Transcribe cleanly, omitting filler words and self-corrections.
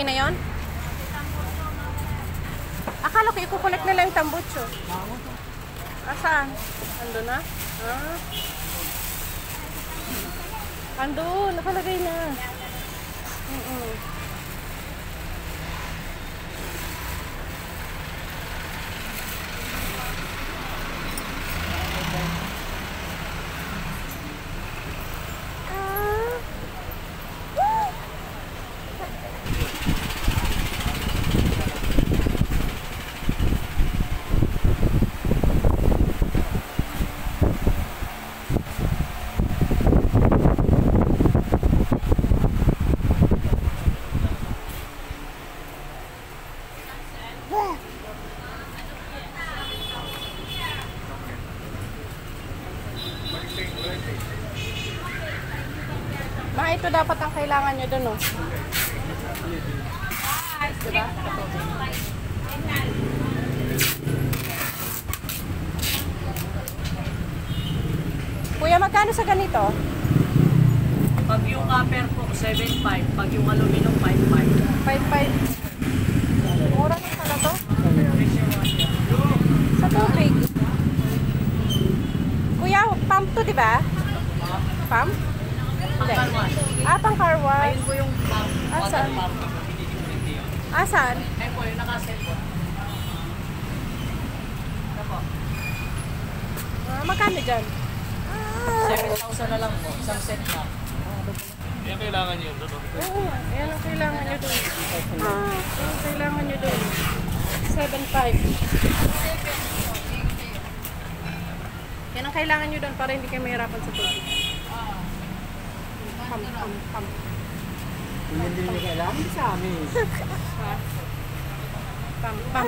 Okay na yon? Akala ko i-connect nila yung tambucho. Saan? Ando na? Ah. Ando, nakalagay na. Ito dapat ang kailangan nyo dun, oh. Diba? Kuya, magkano sa ganito? Pag yung copper po, 7.5. Pag yung aluminum, 5.5. 5.5. Mura na pala to? Sa tubig. Kuya, pump to, diba? Pump? Pang car wash. Ayun po yung Asan? water pump. Asan? Ayun po, yung nakaset po. Ano po? Magkano dyan? 7,000 na lang po. Isang set na. Yan kailangan nyo doon. Oo, yan ang kailangan nyo doon. Yan ang kailangan nyo doon. 7.5. Yan ang kailangan nyo doon para hindi kayo mahirapan sa tubig. Pam. Hindi nyo kailangan sa amin. Pam.